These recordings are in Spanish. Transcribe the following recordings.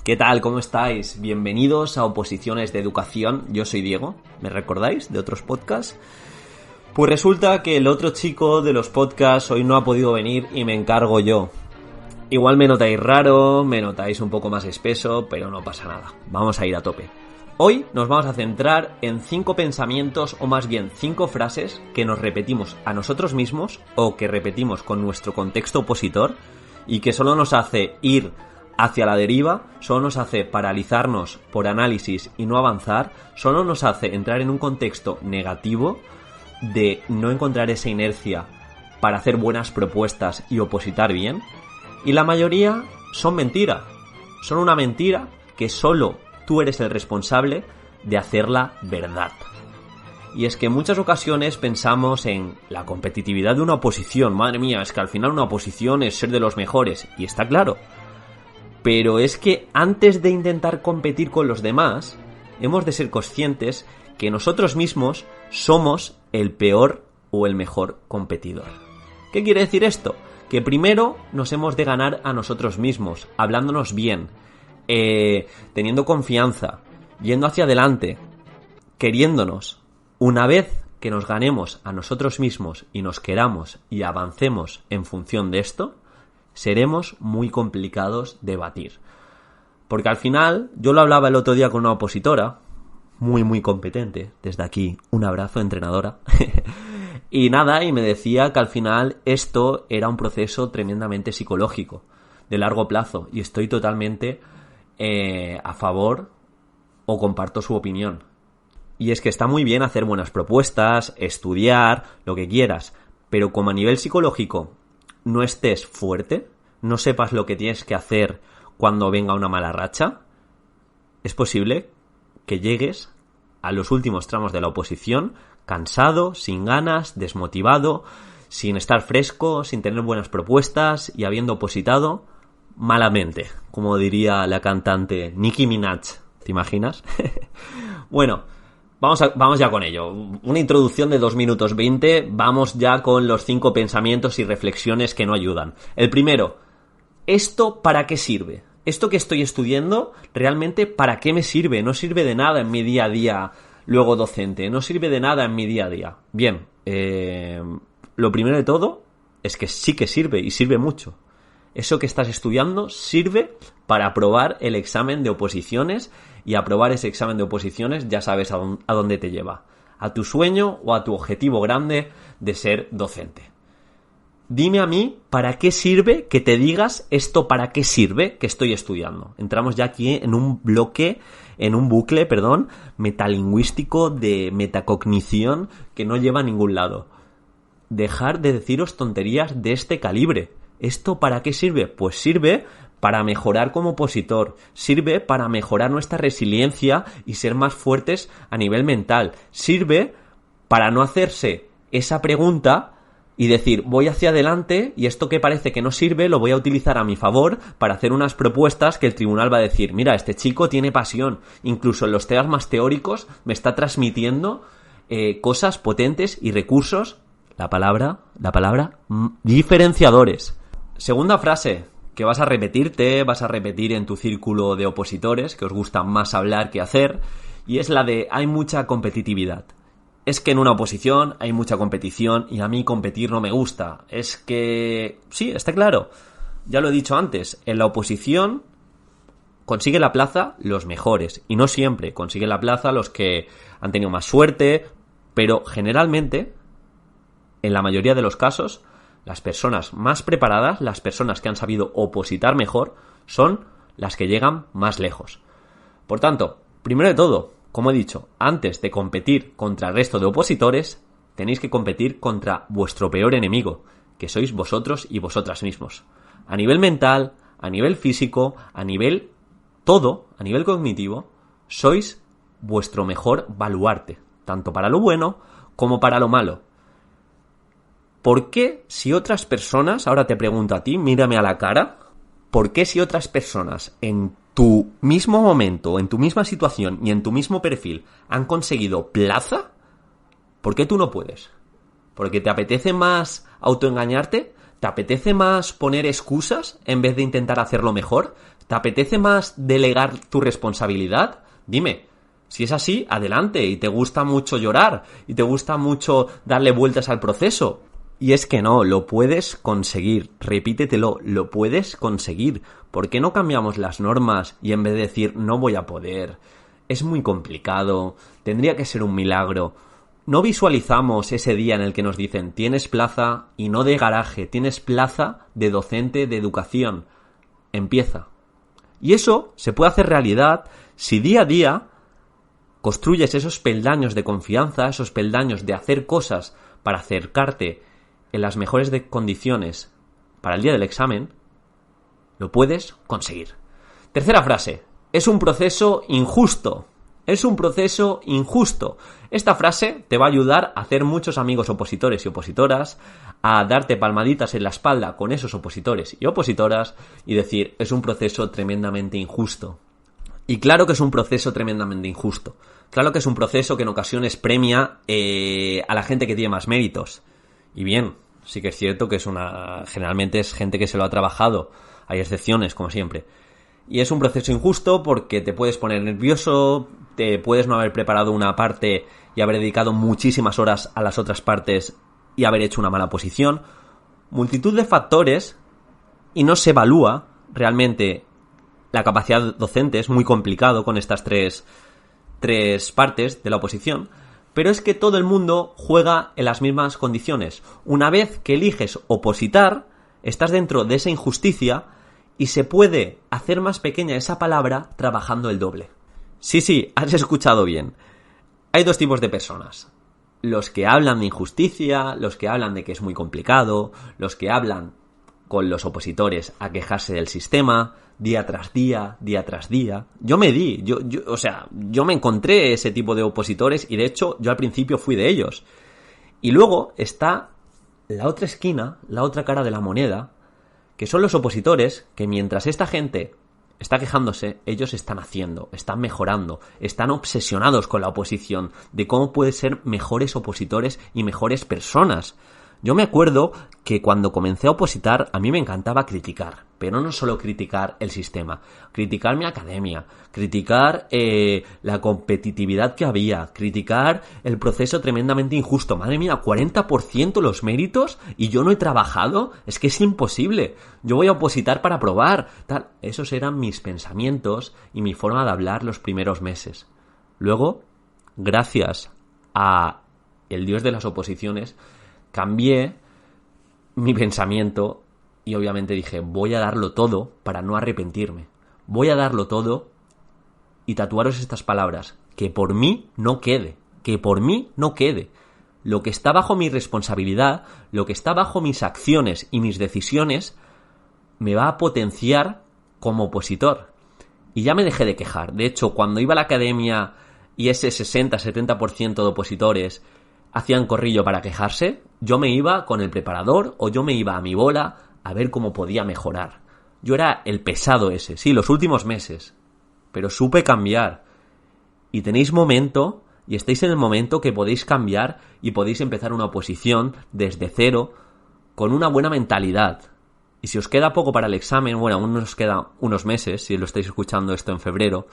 ¿Qué tal? ¿Cómo estáis? Bienvenidos a Oposiciones de Educación. Yo soy Diego, ¿me recordáis de otros podcasts? Pues resulta que el otro chico de los podcasts hoy no ha podido venir y me encargo yo. Igual me notáis raro, me notáis un poco más espeso, pero no pasa nada. Vamos a ir a tope. Hoy nos vamos a centrar en 5 pensamientos, o más bien 5 frases que nos repetimos a nosotros mismos o que repetimos con nuestro contexto opositor y que solo nos hace ir hacia la deriva, solo nos hace paralizarnos por análisis y no avanzar, solo nos hace entrar en un contexto negativo de no encontrar esa inercia para hacer buenas propuestas y opositar bien, y la mayoría son mentira, son una mentira que solo tú eres el responsable de hacerla verdad. Y es que en muchas ocasiones pensamos en la competitividad de una oposición. Madre mía, es que al final una oposición es ser de los mejores, y está claro. Pero es que antes de intentar competir con los demás, hemos de ser conscientes que nosotros mismos somos el peor o el mejor competidor. ¿Qué quiere decir esto? Que primero nos hemos de ganar a nosotros mismos, hablándonos bien, teniendo confianza, yendo hacia adelante, queriéndonos. Una vez que nos ganemos a nosotros mismos y nos queramos y avancemos en función de esto, seremos muy complicados de batir. Porque al final, yo lo hablaba el otro día con una opositora, muy competente, desde aquí, un abrazo, entrenadora, y me decía que al final esto era un proceso tremendamente psicológico, de largo plazo, y estoy totalmente a favor o comparto su opinión. Y es que está muy bien hacer buenas propuestas, estudiar, lo que quieras, pero como a nivel psicológico no estés fuerte, no sepas lo que tienes que hacer cuando venga una mala racha, es posible que llegues a los últimos tramos de la oposición cansado, sin ganas, desmotivado, sin estar fresco, sin tener buenas propuestas y habiendo opositado malamente, como diría la cantante Nicki Minaj. ¿Te imaginas? Bueno, vamos ya con ello. Una introducción de 2 minutos 20. Vamos ya con los 5 pensamientos y reflexiones que no ayudan. El primero, ¿esto para qué sirve? ¿Esto que estoy estudiando realmente para qué me sirve? No sirve de nada en mi día a día luego docente. No sirve de nada en mi día a día. Bien, lo primero de todo es que sí que sirve y sirve mucho. Eso que estás estudiando sirve para aprobar el examen de oposiciones, y aprobar ese examen de oposiciones ya sabes a dónde te lleva, a tu sueño o a tu objetivo grande de ser docente. Dime a mí para qué sirve que te digas esto, para qué sirve que estoy estudiando. Entramos ya aquí en un bucle, metalingüístico de metacognición que no lleva a ningún lado. Dejar de deciros tonterías de este calibre. ¿Esto para qué sirve? Pues sirve para mejorar como opositor, sirve para mejorar nuestra resiliencia y ser más fuertes a nivel mental, sirve para no hacerse esa pregunta y decir voy hacia adelante y esto que parece que no sirve lo voy a utilizar a mi favor para hacer unas propuestas que el tribunal va a decir mira, este chico tiene pasión, incluso en los temas más teóricos me está transmitiendo cosas potentes y recursos, la palabra, diferenciadores. Segunda frase que vas a repetir en tu círculo de opositores, que os gusta más hablar que hacer, y es la de hay mucha competitividad. Es que en una oposición hay mucha competición y a mí competir no me gusta. Es que sí, está claro. Ya lo he dicho antes, en la oposición consigue la plaza los mejores, y no siempre consigue la plaza los que han tenido más suerte, pero generalmente, en la mayoría de los casos, las personas más preparadas, las personas que han sabido opositar mejor, son las que llegan más lejos. Por tanto, primero de todo, como he dicho, antes de competir contra el resto de opositores, tenéis que competir contra vuestro peor enemigo, que sois vosotros y vosotras mismos. A nivel mental, a nivel físico, a nivel todo, a nivel cognitivo, sois vuestro mejor baluarte, tanto para lo bueno como para lo malo. ¿Por qué si otras personas, ahora te pregunto a ti, mírame a la cara, ¿por qué si otras personas en tu mismo momento, en tu misma situación y en tu mismo perfil han conseguido plaza, por qué tú no puedes? ¿Porque te apetece más autoengañarte? ¿Te apetece más poner excusas en vez de intentar hacerlo mejor? ¿Te apetece más delegar tu responsabilidad? Dime. Si es así, adelante, y te gusta mucho llorar, y te gusta mucho darle vueltas al proceso. Y es que no, lo puedes conseguir, repítetelo, lo puedes conseguir. ¿Por qué no cambiamos las normas y en vez de decir no voy a poder, es muy complicado, tendría que ser un milagro? No visualizamos ese día en el que nos dicen tienes plaza y no de garaje, tienes plaza de docente de educación. Empieza. Y eso se puede hacer realidad si día a día construyes esos peldaños de confianza, esos peldaños de hacer cosas para acercarte en las mejores condiciones para el día del examen, lo puedes conseguir. Tercera frase. Es un proceso injusto. Es un proceso injusto. Esta frase te va a ayudar a hacer muchos amigos opositores y opositoras, a darte palmaditas en la espalda con esos opositores y opositoras y decir, es un proceso tremendamente injusto. Y claro que es un proceso tremendamente injusto. Claro que es un proceso que en ocasiones premia a la gente que tiene más méritos. Y bien, sí que es cierto que generalmente es gente que se lo ha trabajado. Hay excepciones, como siempre. Y es un proceso injusto porque te puedes poner nervioso, te puedes no haber preparado una parte y haber dedicado muchísimas horas a las otras partes y haber hecho una mala posición. Multitud de factores y no se evalúa realmente la capacidad docente. Es muy complicado con estas tres partes de la oposición. Pero es que todo el mundo juega en las mismas condiciones. Una vez que eliges opositar, estás dentro de esa injusticia y se puede hacer más pequeña esa palabra trabajando el doble. Sí, has escuchado bien. Hay dos tipos de personas. Los que hablan de injusticia, los que hablan de que es muy complicado, los que hablan con los opositores a quejarse del sistema, día tras día, día tras día. Yo me encontré ese tipo de opositores y de hecho yo al principio fui de ellos. Y luego está la otra esquina, la otra cara de la moneda, que son los opositores que mientras esta gente está quejándose, ellos están haciendo, están mejorando, están obsesionados con la oposición, de cómo pueden ser mejores opositores y mejores personas. Yo me acuerdo que cuando comencé a opositar a mí me encantaba criticar, pero no solo criticar el sistema, criticar mi academia, criticar la competitividad que había, criticar el proceso tremendamente injusto. Madre mía, 40% los méritos y yo no he trabajado, es que es imposible. Yo voy a opositar para probar, tal. Esos eran mis pensamientos y mi forma de hablar los primeros meses. Luego, gracias a el dios de las oposiciones, cambié mi pensamiento y obviamente dije, voy a darlo todo para no arrepentirme. Voy a darlo todo y tatuaros estas palabras, que por mí no quede, que por mí no quede. Lo que está bajo mi responsabilidad, lo que está bajo mis acciones y mis decisiones, me va a potenciar como opositor. Y ya me dejé de quejar. De hecho, cuando iba a la academia y ese 60-70% de opositores hacían corrillo para quejarse, yo me iba con el preparador o yo me iba a mi bola a ver cómo podía mejorar. Yo era el pesado ese, sí, los últimos meses, pero supe cambiar. Y tenéis momento, y estáis en el momento que podéis cambiar y podéis empezar una oposición desde cero con una buena mentalidad. Y si os queda poco para el examen, bueno, aún nos queda unos meses, si lo estáis escuchando esto en febrero,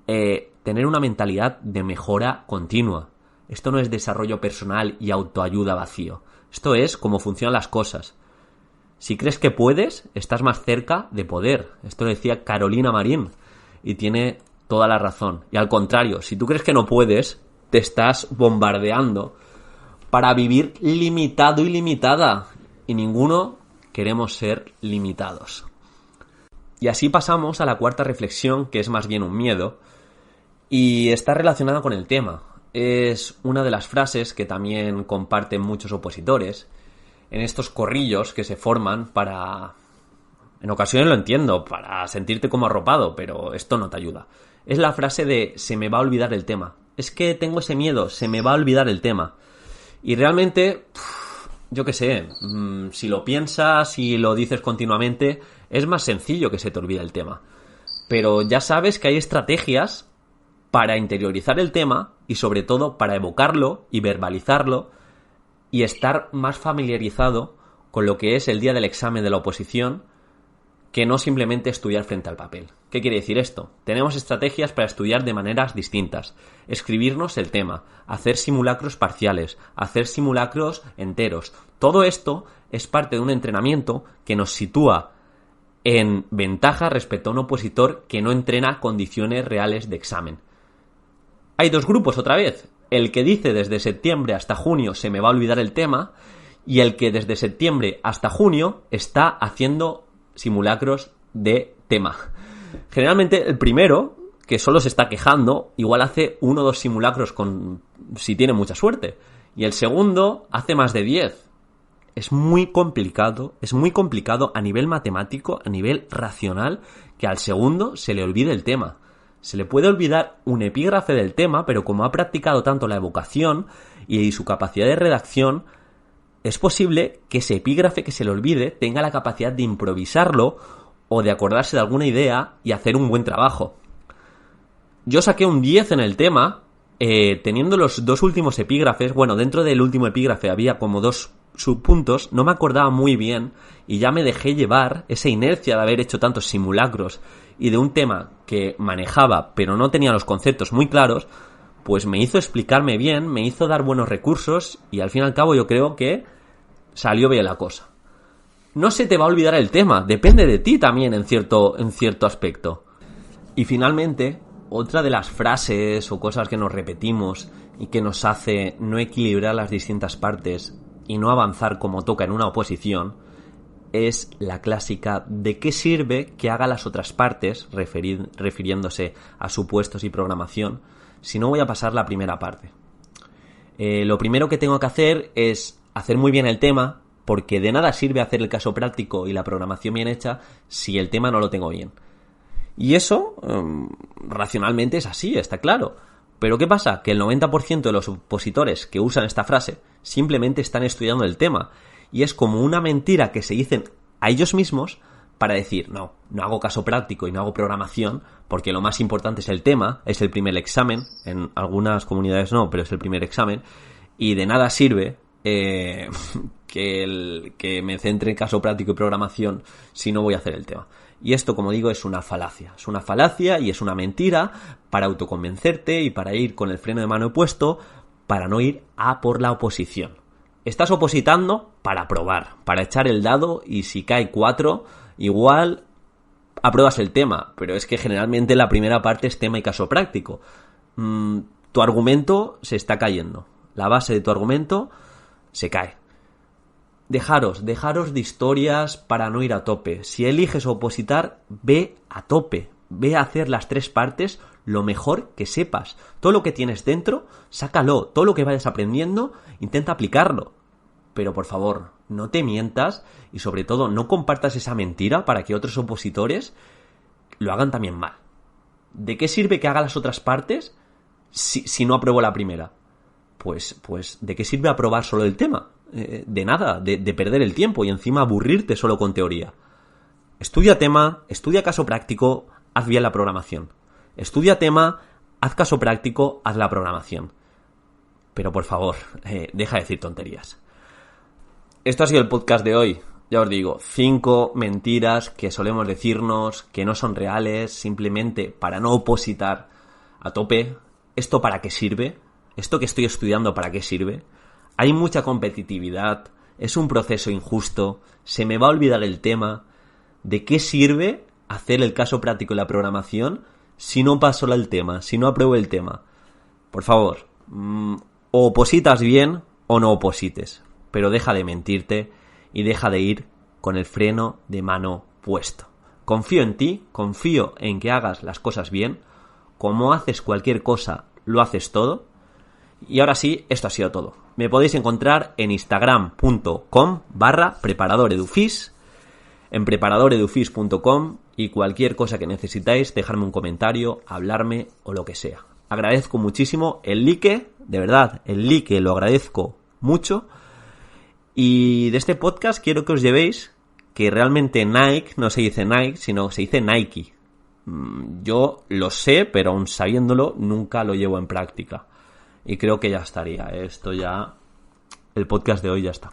tener una mentalidad de mejora continua. Esto no es desarrollo personal y autoayuda vacío. Esto es cómo funcionan las cosas. Si crees que puedes, estás más cerca de poder. Esto lo decía Carolina Marín y tiene toda la razón. Y al contrario, si tú crees que no puedes, te estás bombardeando para vivir limitado y limitada. Y ninguno queremos ser limitados. Y así pasamos a la cuarta reflexión, que es más bien un miedo, y está relacionada con el tema. Es una de las frases que también comparten muchos opositores en estos corrillos que se forman para... En ocasiones lo entiendo, para sentirte como arropado, pero esto no te ayuda. Es la frase de se me va a olvidar el tema. Es que tengo ese miedo, se me va a olvidar el tema. Y realmente, yo qué sé, si lo piensas y lo dices continuamente, es más sencillo que se te olvide el tema. Pero ya sabes que hay estrategias para interiorizar el tema y sobre todo para evocarlo y verbalizarlo y estar más familiarizado con lo que es el día del examen de la oposición que no simplemente estudiar frente al papel. ¿Qué quiere decir esto? Tenemos estrategias para estudiar de maneras distintas. Escribirnos el tema, hacer simulacros parciales, hacer simulacros enteros. Todo esto es parte de un entrenamiento que nos sitúa en ventaja respecto a un opositor que no entrena condiciones reales de examen. Hay dos grupos otra vez. El que dice desde septiembre hasta junio se me va a olvidar el tema y el que desde septiembre hasta junio está haciendo simulacros de tema. Generalmente el primero, que solo se está quejando, igual hace 1 o 2 simulacros si tiene mucha suerte. Y el segundo hace más de 10. Es muy complicado a nivel matemático, a nivel racional, que al segundo se le olvide el tema. Se le puede olvidar un epígrafe del tema, pero como ha practicado tanto la evocación y su capacidad de redacción, es posible que ese epígrafe que se le olvide tenga la capacidad de improvisarlo o de acordarse de alguna idea y hacer un buen trabajo. Yo saqué un 10 en el tema, teniendo los 2 últimos epígrafes. Bueno, dentro del último epígrafe había como 2 subpuntos, no me acordaba muy bien y ya me dejé llevar esa inercia de haber hecho tantos simulacros y de un tema que manejaba pero no tenía los conceptos muy claros, pues me hizo explicarme bien, me hizo dar buenos recursos y al fin y al cabo yo creo que salió bien la cosa. No se te va a olvidar el tema, depende de ti también en cierto aspecto. Y finalmente, otra de las frases o cosas que nos repetimos y que nos hace no equilibrar las distintas partes y no avanzar como toca en una oposición es la clásica ¿de qué sirve que haga las otras partes, refiriéndose a supuestos y programación, si no voy a pasar la primera parte? Lo primero que tengo que hacer es hacer muy bien el tema, porque de nada sirve hacer el caso práctico y la programación bien hecha si el tema no lo tengo bien. Y eso, racionalmente es así, está claro. Pero ¿qué pasa? Que el 90% de los opositores que usan esta frase simplemente están estudiando el tema. Y es como una mentira que se dicen a ellos mismos para decir, no hago caso práctico y no hago programación porque lo más importante es el tema, es el primer examen. En algunas comunidades no, pero es el primer examen. Y de nada sirve que me centre en caso práctico y programación si no voy a hacer el tema. Y esto, como digo, es una falacia. Es una falacia y es una mentira para autoconvencerte y para ir con el freno de mano puesto, para no ir a por la oposición. Estás opositando para probar, para echar el dado y si cae 4, igual apruebas el tema. Pero es que generalmente la primera parte es tema y caso práctico. Tu argumento se está cayendo. La base de tu argumento se cae. Dejaros de historias para no ir a tope. Si eliges opositar, ve a tope. Ve a hacer las 3 partes lo mejor que sepas. Todo lo que tienes dentro, sácalo. Todo lo que vayas aprendiendo, intenta aplicarlo. Pero por favor, no te mientas y sobre todo no compartas esa mentira para que otros opositores lo hagan también mal. ¿De qué sirve que haga las otras partes si no apruebo la primera? Pues ¿de qué sirve aprobar solo el tema? De nada, de perder el tiempo y encima aburrirte solo con teoría. Estudia tema, estudia caso práctico, haz bien la programación. Estudia tema, haz caso práctico, haz la programación. Pero por favor, deja de decir tonterías. Esto ha sido el podcast de hoy. Ya os digo, 5 mentiras que solemos decirnos que no son reales simplemente para no opositar a tope. ¿Esto para qué sirve? ¿Esto que estoy estudiando para qué sirve? Hay mucha competitividad, es un proceso injusto, se me va a olvidar el tema. ¿De qué sirve hacer el caso práctico y la programación si no paso el tema, si no apruebo el tema? Por favor, o opositas bien o no oposites, pero deja de mentirte y deja de ir con el freno de mano puesto. Confío en ti, confío en que hagas las cosas bien. Como haces cualquier cosa, lo haces todo. Y ahora sí, esto ha sido todo. Me podéis encontrar en instagram.com/preparadoredufis, en preparadoredufis.com y cualquier cosa que necesitáis, dejarme un comentario, hablarme o lo que sea. Agradezco muchísimo el like, de verdad, el like lo agradezco mucho. Y de este podcast quiero que os llevéis que realmente Nike no se dice Nike, sino se dice Nike. Yo lo sé, pero aún sabiéndolo, nunca lo llevo en práctica. Y creo que ya estaría. El podcast de hoy ya está.